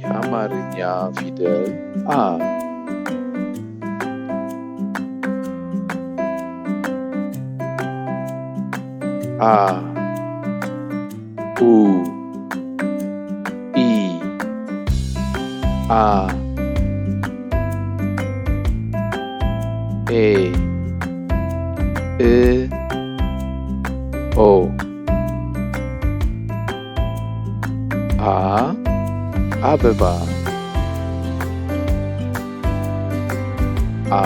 የአማርኛ ፊደል አ አ ኡ ኢ አ ኤ እ ኦ አ አበባ አ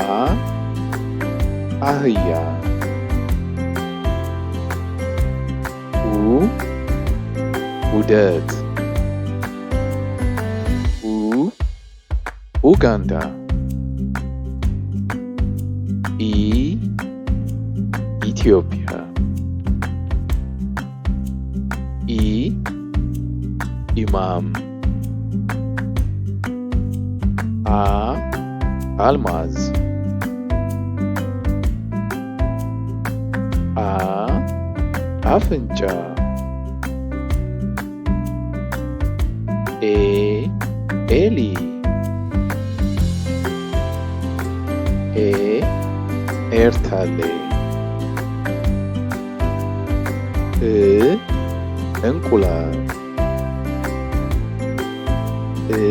አህያ ኡ ውደት ኡጋንዳ ኢ ኢትዮጵያ ኢ ኢማም አ አልማዝ አ አፍንጫ ኤ ኤሊ ኤ ኤርታሌ እ እንቁላል እ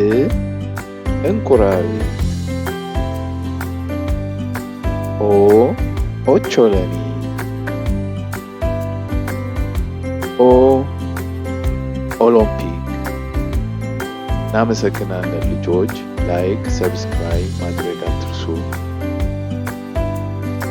እንቁራሪት ኦ ኦቾሎኒ ኦ ኦሎምፒክ። እናመሰግናለን ልጆች። ላይክ ሰብስክራይብ ማድረግ አትርሱ።